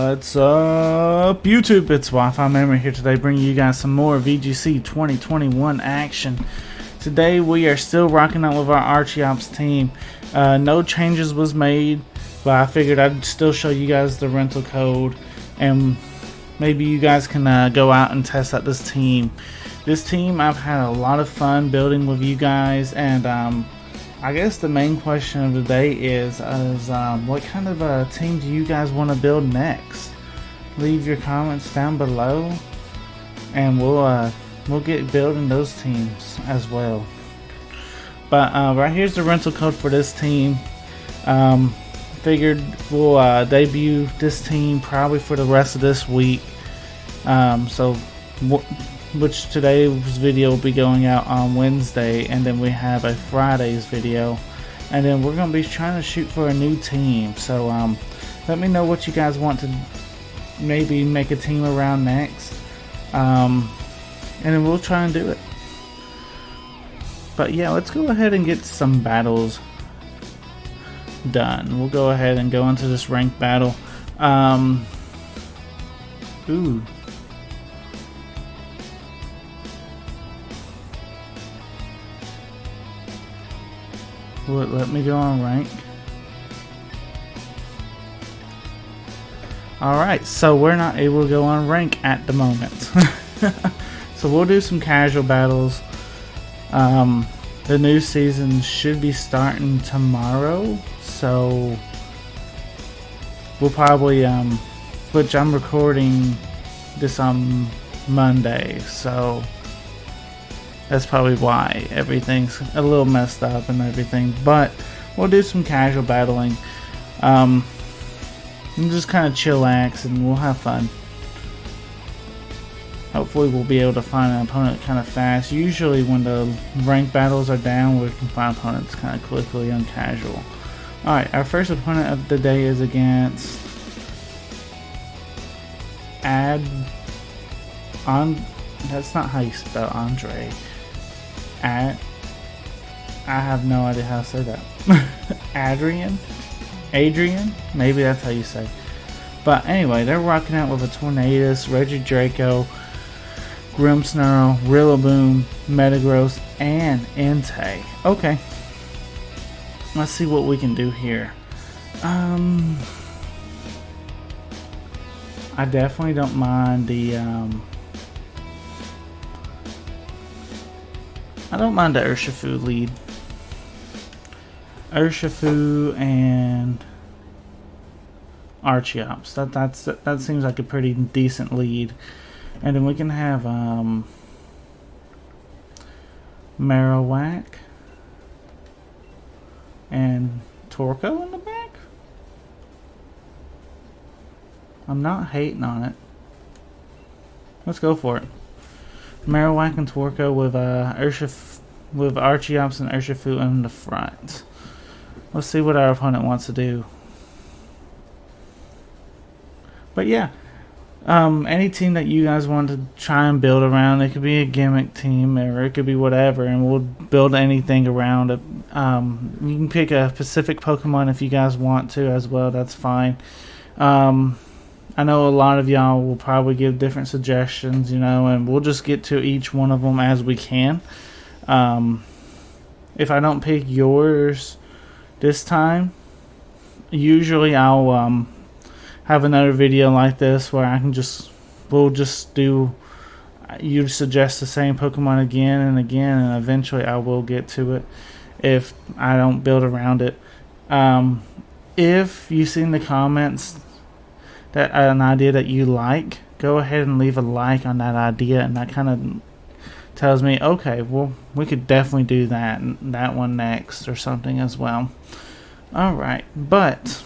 What's up, YouTube? It's Wi-Fi Memory here today, bringing you guys some more VGC 2021 action. Today we are still rocking out with our Archeops team. No changes was made, but I figured I'd still show you guys the rental code, and maybe you guys can go out and test out this team. This team, I've had a lot of fun building with you guys, and I guess the main question of the day is what kind of a team do you guys want to build next? Leave your comments down below, and we'll get building those teams as well. But right here's the rental code for this team. Figured we'll debut this team probably for the rest of this week. Which today's video will be going out on Wednesday, and then we have a Friday's video, and then we're going to be trying to shoot for a new team. So let me know what you guys want to maybe make a team around next, and then we'll try and do it. But yeah, let's go ahead and get some battles done. We'll go ahead and go into this ranked battle. Ooh. Will it let me go on rank? Alright, so we're not able to go on rank at the moment. So we'll do some casual battles. The new season should be starting tomorrow, so we'll probably which I'm recording this on Monday, so that's probably why everything's a little messed up and everything. But we'll do some casual battling, and just kind of chillax, and we'll have fun. Hopefully we'll be able to find an opponent kind of fast. Usually when the ranked battles are down, we can find opponents kind of quickly on casual. Alright, our first opponent of the day is against that's not how you spell Andre. I have no idea how to say that. Adrian, maybe that's how you say. But anyway, they're rocking out with a Tornadus, Regidraco, Grimmsnarl, Rillaboom, Metagross, and Entei. Okay, let's see what we can do here. I definitely don't mind the Urshifu lead. Urshifu and Archeops. That seems like a pretty decent lead. And then we can have Marowak and Torkoal in the back. I'm not hating on it. Let's go for it. Marowak and Torkoal with Archeops and Urshifu in the front. Let's see what our opponent wants to do. But yeah, any team that you guys want to try and build around, it could be a gimmick team or it could be whatever, and we'll build anything around it. You can pick a specific Pokemon if you guys want to as well. That's fine. I know a lot of y'all will probably give different suggestions, you know, and we'll just get to each one of them as we can. If I don't pick yours this time, usually I'll have another video like this where we'll just do, you suggest the same Pokemon again and again, and eventually I will get to it if I don't build around it. If you see in the comments that an idea that you like, go ahead and leave a like on that idea, and that kind of tells me, okay, well, we could definitely do that one next or something as well. Alright, but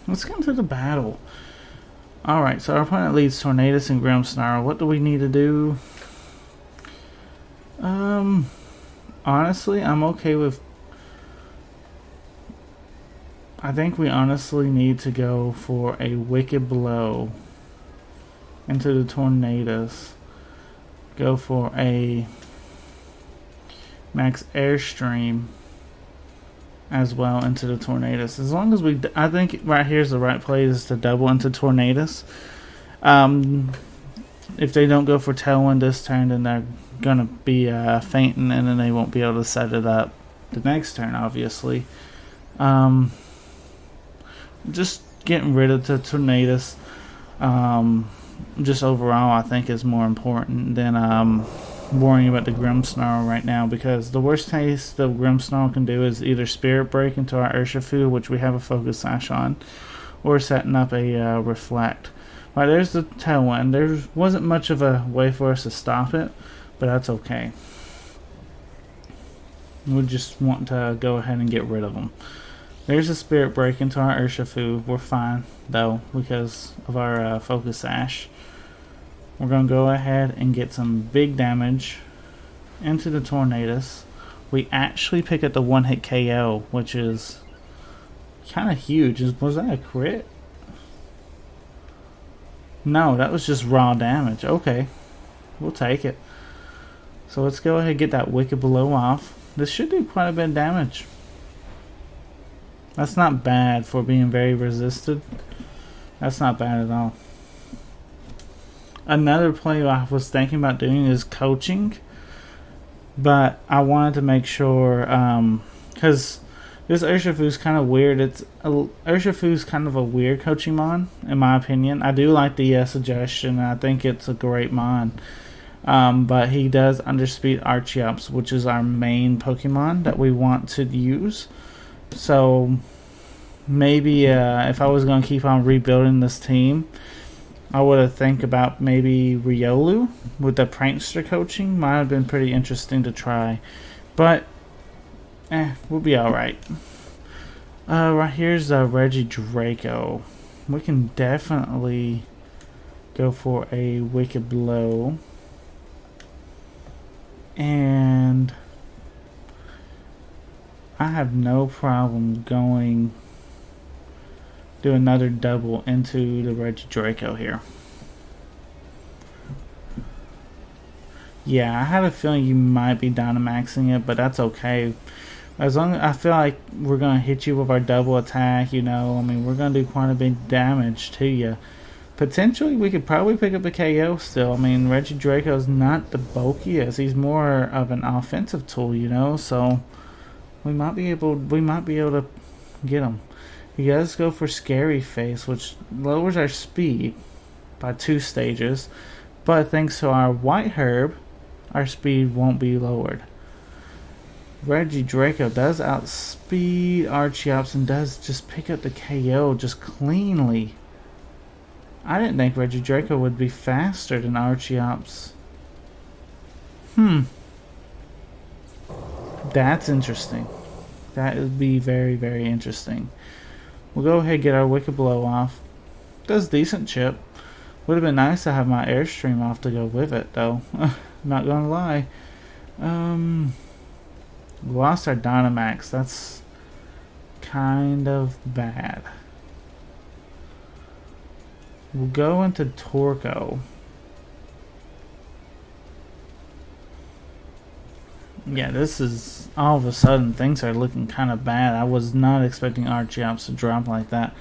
let's get into the battle. Alright, so our opponent leads Tornadus and Grimmsnarl. What do we need to do? Honestly, I'm okay with... I think we honestly need to go for a Wicked Blow into the Tornadus. Go for a Max Airstream as well into the Tornadus. As long as I think right here's the right play is to double into Tornadus. If they don't go for Tailwind this turn, then they're gonna be fainting, and then they won't be able to set it up the next turn, obviously. Just getting rid of the Tornadus, just overall, I think is more important than worrying about the Grimmsnarl right now, because the worst case the Grimmsnarl can do is either Spirit Break into our Urshifu, which we have a Focus Sash on, or setting up a Reflect. Right, there's the Tailwind. There wasn't much of a way for us to stop it, but that's okay. We just want to go ahead and get rid of them. There's a Spirit Break into our Urshifu. We're fine, though, because of our Focus Sash. We're going to go ahead and get some big damage into the Tornadus. We actually pick up the one-hit KO, which is kind of huge. Was that a crit? No, that was just raw damage. Okay, we'll take it. So let's go ahead and get that Wicked Blow off. This should do quite a bit of damage. That's not bad for being very resisted. That's not bad at all. Another play I was thinking about doing is coaching, but I wanted to make sure, because this Urshifu's kind of weird. Urshifu's kind of a weird coaching mon, in my opinion. I do like the suggestion, and I think it's a great mon. But he does underspeed Archeops, which is our main Pokemon that we want to use. So maybe if I was going to keep on rebuilding this team, I would have think about maybe Riolu with the Prankster coaching. Might have been pretty interesting to try, but we'll be alright. Right here's Regidrago. We can definitely go for a Wicked Blow, and I have no problem do another double into the Regidrago here. Yeah, I had a feeling you might be Dynamaxing it, but that's okay. As long as I feel like we're gonna hit you with our double attack, you know, I mean, we're gonna do quite a bit of damage to you. Potentially, we could probably pick up a KO still. I mean, Regidrago's not the bulkiest; he's more of an offensive tool, you know. So we might be able to get him. He does go for Scary Face, which lowers our speed by 2 stages, but thanks to our White Herb, our speed won't be lowered. Regidrago does outspeed Archeops and does just pick up the KO just cleanly. I didn't think Regidrago would be faster than Archeops. That's interesting. That would be very, very interesting. We'll go ahead and get our Wicked Blow off. Does decent chip. Would have been nice to have my Airstream off to go with it, though. Not gonna lie. We lost our Dynamax. That's kind of bad. We'll go into Torkoal. Yeah, this is all of a sudden things are looking kind of bad. I was not expecting Archeops to drop like that.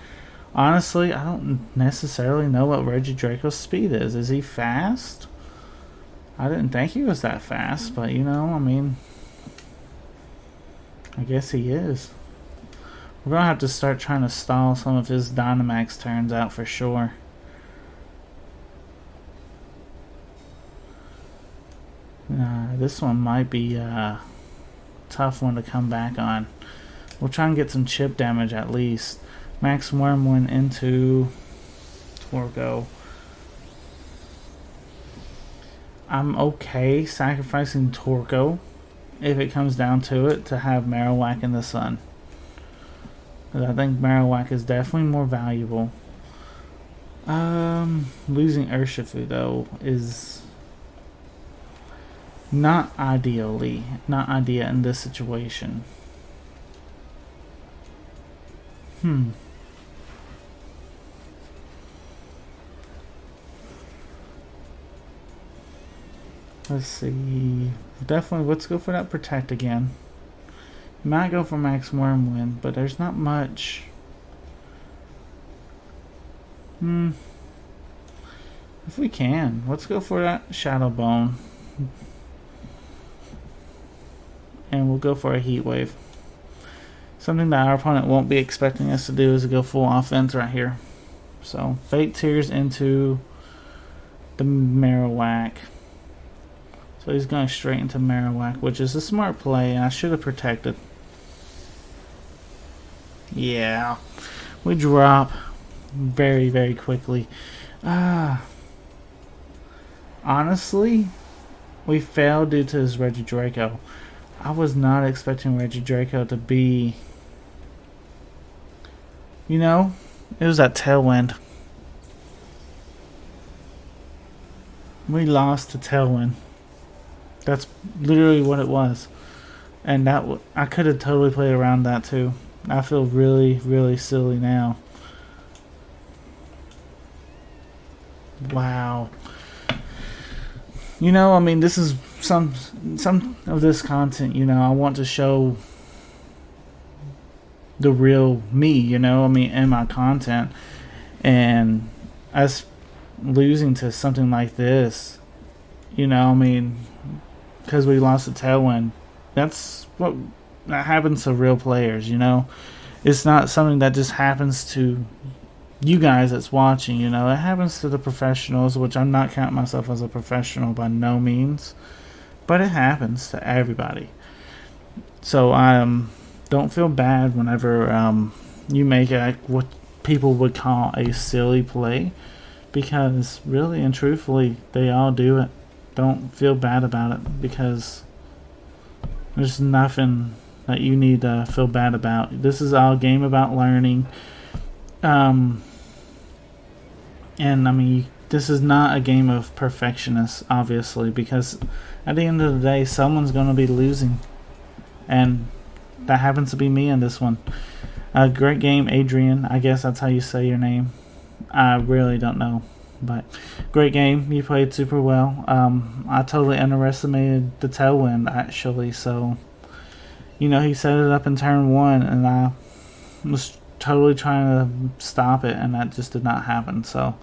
Honestly, I don't necessarily know what Regidrago's speed is. Is he fast? I didn't think he was that fast, but you know, I mean, I guess he is. We're gonna have to start trying to stall some of his Dynamax turns out for sure. This one might be a tough one to come back on. We'll try and get some chip damage at least. Max Wormwind into Torkoal. I'm okay sacrificing Torkoal if it comes down to it to have Marowak in the sun. Because I think Marowak is definitely more valuable. Losing Urshifu though is not ideal in this situation. Let's see. Definitely, let's go for that Protect again. Might go for Max Wormwind, but there's not much. If we can, let's go for that Shadow Bone. And we'll go for a Heat Wave. Something that our opponent won't be expecting us to do is to go full offense right here. So, Fate Tears into the Marowak. So he's going straight into Marowak, which is a smart play, and I should have protected. Yeah. We drop very, very quickly. Honestly, we failed due to his Regidraco. I was not expecting Regidraco to be... You know, it was that Tailwind. We lost to Tailwind. That's literally what it was. And that I could have totally played around that too. I feel really, really silly now. Wow. You know, I mean, this is some of this content, you know, I want to show the real me, you know, I mean, in my content. And us losing to something like this, you know, I mean, because we lost a Tailwind, that happens to real players, you know. It's not something that just happens to you guys that's watching, you know. It happens to the professionals, which I'm not counting myself as a professional by no means, but it happens to everybody. So don't feel bad whenever you make what people would call a silly play, because really and truthfully they all do it. Don't feel bad about it, because there's nothing that you need to feel bad about. This is all a game about learning. And I mean, this is not a game of perfectionists, obviously, because at the end of the day, someone's going to be losing. And that happens to be me in this one. Great game, Adrian. I guess that's how you say your name. I really don't know. But great game. You played super well. I totally underestimated the Tailwind, actually. So, you know, he set it up in turn 1, and I was totally trying to stop it, and that just did not happen. So,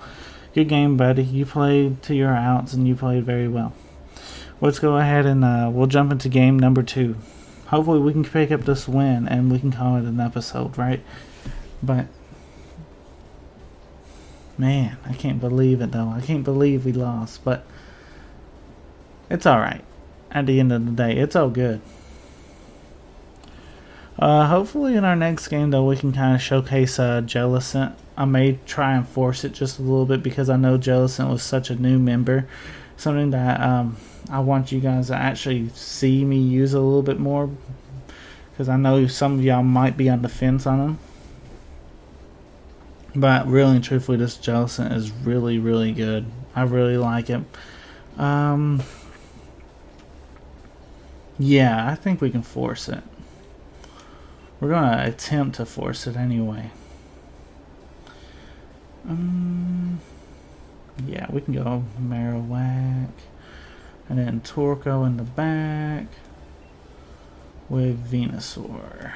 good game, buddy. You played to your outs, and you played very well. Let's go ahead and we'll jump into game number 2. Hopefully we can pick up this win, and we can call it an episode, right? But man, I can't believe it, though. I can't believe we lost, but it's alright. At the end of the day, it's all good. Hopefully in our next game, though, we can kind of showcase Jellicent. I may try and force it just a little bit, because I know Jellicent was such a new member. Something that I want you guys to actually see me use a little bit more, because I know some of y'all might be on the fence on him. But really and truthfully, this Jellicent is really, really good. I really like it. Yeah, I think we can force it. We're going to attempt to force it anyway. Yeah, we can go Marowak. And then Torkoal in the back with Venusaur.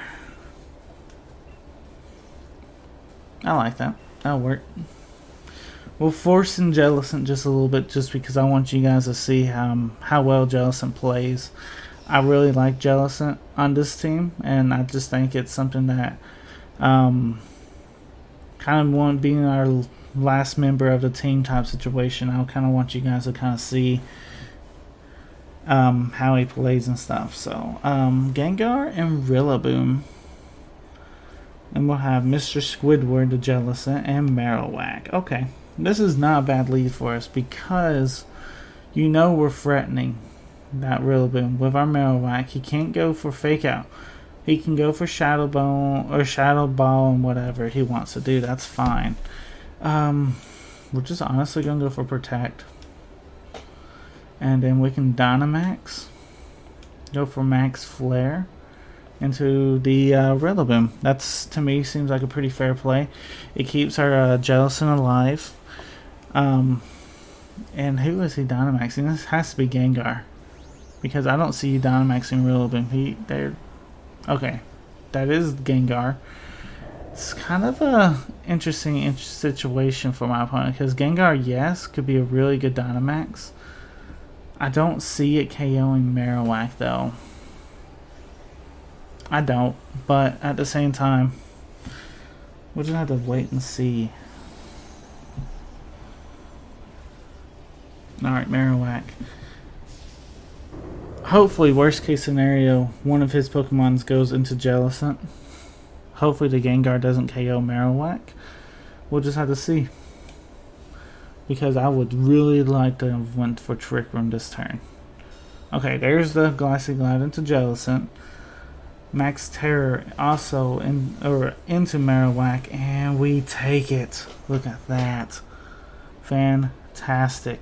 I like that. That'll work. We'll force in Jellicent just a little bit, just because I want you guys to see how well Jellicent plays. I really like Jellicent on this team, and I just think it's something that kind of want being our last member of the team type situation. I kind of want you guys to kind of see how he plays and stuff. So Gengar and Rillaboom, and we'll have Mr. Squidward, the Jellicent, and Marowak. Okay, this is not a bad lead for us, because you know we're threatening that Rillaboom with our Marowak. He can't go for Fake Out. He can go for Shadow Bone or Shadow Ball and whatever he wants to do. That's fine. We're just honestly gonna go for Protect, and then we can Dynamax, go for Max Flare into the Rillaboom. That's, to me, seems like a pretty fair play. It keeps our Jellicent alive. And who is he Dynamaxing? This has to be Gengar, because I don't see you Dynamaxing Rillaboom. Okay, that is Gengar. It's kind of a interesting situation for my opponent because Gengar, yes, could be a really good Dynamax. I don't see it KOing Marowak though. I don't, but at the same time, we'll just have to wait and see. Alright, Marowak. Hopefully, worst case scenario, one of his Pokemons goes into Jellicent. Hopefully the Gengar doesn't KO Marowak. We'll just have to see. Because I would really like to have went for Trick Room this turn. Okay, there's the Glassy Glide into Jellicent. Max Terror also into Marowak, and we take it. Look at that. Fantastic.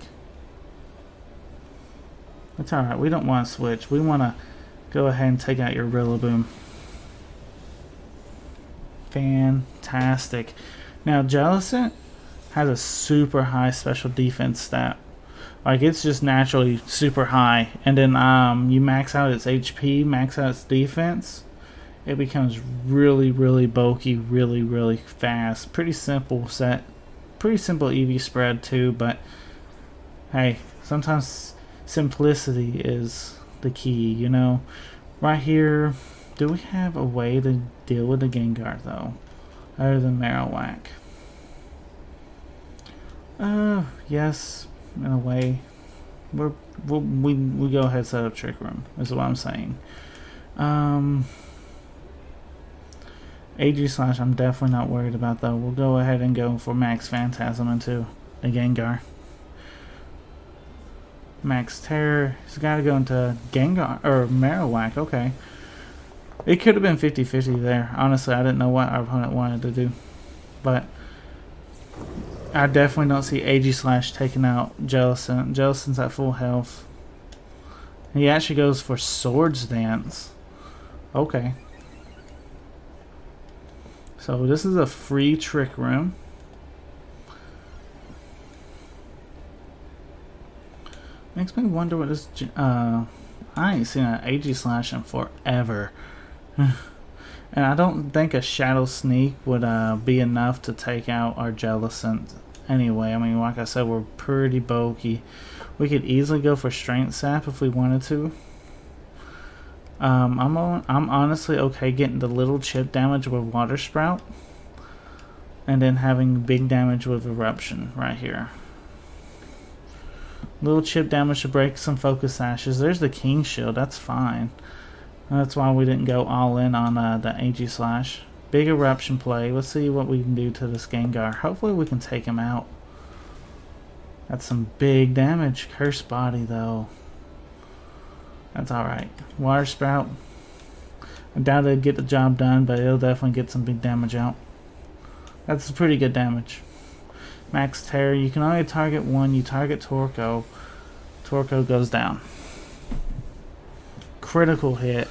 It's alright, we don't want to switch. We want to go ahead and take out your Rillaboom. Fantastic. Now, Jellicent has a super high special defense stat. Like, it's just naturally super high. And then you max out its HP, max out its defense. It becomes really, really bulky, really, really fast. Pretty simple set. Pretty simple EV spread too, but hey, sometimes simplicity is the key, you know. Right here, do we have a way to deal with the Gengar though, other than Marowak? Yes, in a way. We go ahead and set up Trick Room, is what I'm saying. AG Slash I'm definitely not worried about though. We'll go ahead and go for Max Phantasm into a Gengar. Max Terror, he's got to go into Gengar, or Marowak, okay. It could have been 50-50 there. Honestly, I didn't know what our opponent wanted to do. But I definitely don't see AG Slash taking out Jellicent. Jellicent's at full health. He actually goes for Swords Dance. Okay. So this is a free Trick Room. Makes me wonder what this... I ain't seen an AG Slash in forever. And I don't think a Shadow Sneak would be enough to take out our Jellicent anyway. I mean, like I said, we're pretty bulky. We could easily go for Strength Sap if we wanted to. I'm honestly okay getting the little chip damage with Water Sprout. And then having big damage with Eruption right here. Little chip damage to break some Focus Ashes. There's the King Shield. That's fine. That's why we didn't go all in on the AG Slash. Big Eruption play. Let's see what we can do to this Gengar. Hopefully we can take him out. That's some big damage. Curse Body though. That's alright. Water Sprout. I doubt it'll get the job done, but it'll definitely get some big damage out. That's pretty good damage. Max Terror, you can only target one. You target Torkoal. Torkoal goes down. Critical hit.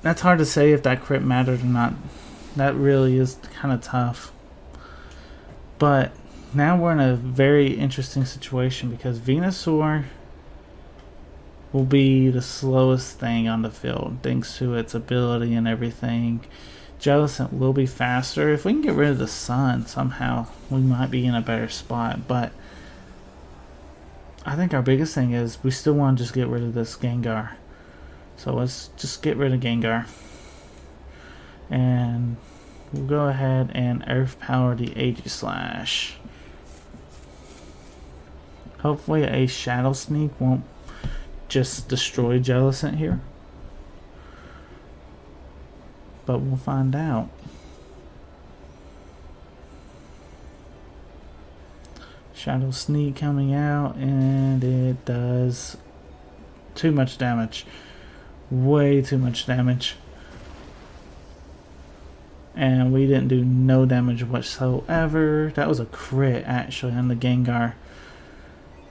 That's hard to say if that crit mattered or not. That really is kind of tough. But now we're in a very interesting situation because Venusaur will be the slowest thing on the field thanks to its ability and everything. Jellicent will be faster. If we can get rid of the Sun somehow, we might be in a better spot. But I think our biggest thing is we still want to just get rid of this Gengar. So let's just get rid of Gengar. And we'll go ahead and Earth Power the AG Slash. Hopefully a Shadow Sneak won't just destroy Jellicent here. But we'll find out. Shadow Sneak coming out, and it does too much damage. Way too much damage. And we didn't do no damage whatsoever. That was a crit actually on the Gengar.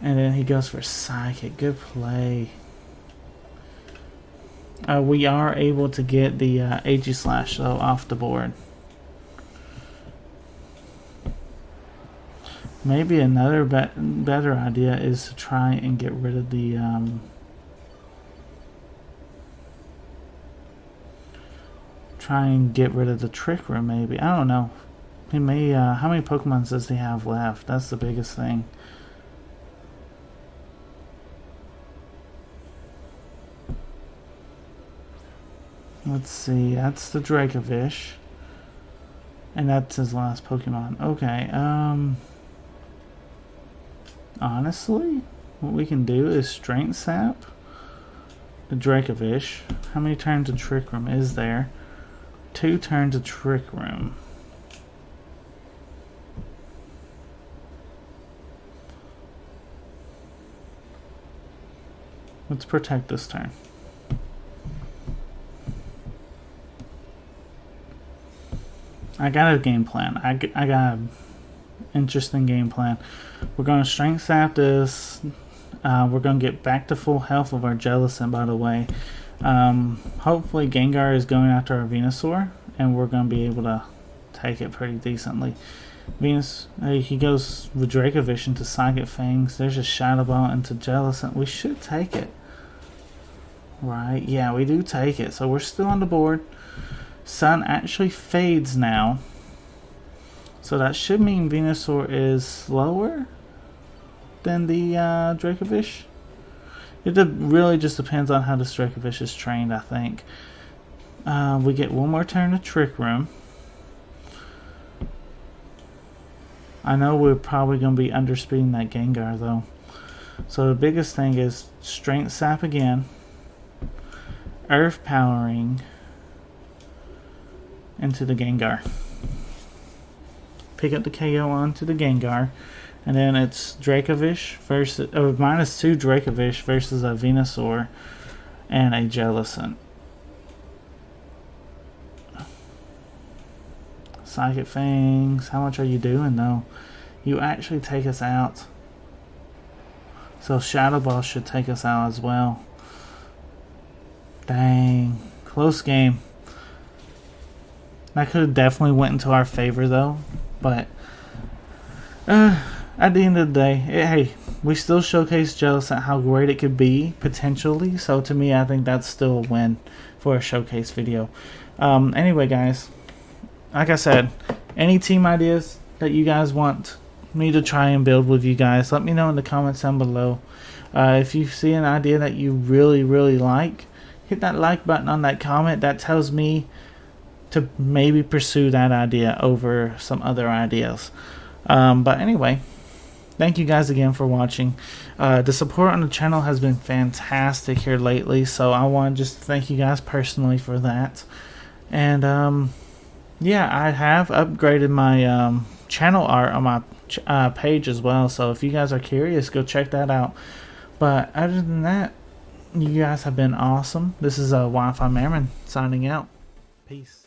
And then he goes for Psychic. Good play. We are able to get the AG Slash though off the board. Maybe another better idea is to try and get rid of the try and get rid of the Trick Room, maybe. I don't know. He may, how many Pokemon does he have left? That's the biggest thing. Let's see, that's the Dracovish. And that's his last Pokemon. Okay, honestly, what we can do is Strength Sap the Dracovish. How many turns of Trick Room is there? 2 turns of Trick Room. Let's protect this turn. I got a game plan. I got an interesting game plan. We're going to Strength Sap this. We're going to get back to full health of our Jellicent, by the way. Hopefully Gengar is going after our Venusaur, and we're going to be able to take it pretty decently. He goes with Dracovish into Psychic Fangs. There's a Shadow Ball into Jellicent. We should take it. Right, yeah, we do take it. So we're still on the board. Sun actually fades now. So that should mean Venusaur is slower than the Dracovish. It really just depends on how this Dracovish is trained, I think. We get one more turn of Trick Room. I know we're probably going to be underspeeding that Gengar, though. So the biggest thing is Strength Sap again. Earth Powering into the Gengar. Pick up the KO onto the Gengar. And then it's Dracovish versus -2 Dracovish versus a Venusaur and a Jellicent. Psychic Fangs, how much are you doing though? You actually take us out. So Shadow Ball should take us out as well. Dang, close game. That could have definitely went into our favor though, but at the end of the day, hey, we still showcased Jellicent how great it could be, potentially. So to me, I think that's still a win for a showcase video. Anyway, guys, like I said, any team ideas that you guys want me to try and build with you guys, let me know in the comments down below. If you see an idea that you really, really like, hit that like button on that comment. That tells me to maybe pursue that idea over some other ideas. But anyway, thank you guys again for watching. The support on the channel has been fantastic here lately, so I want to just thank you guys personally for that. And yeah, I have upgraded my channel art on my page as well, so if you guys are curious, go check that out. But other than that, you guys have been awesome. This is Wi-Fi Merriman signing out. Peace.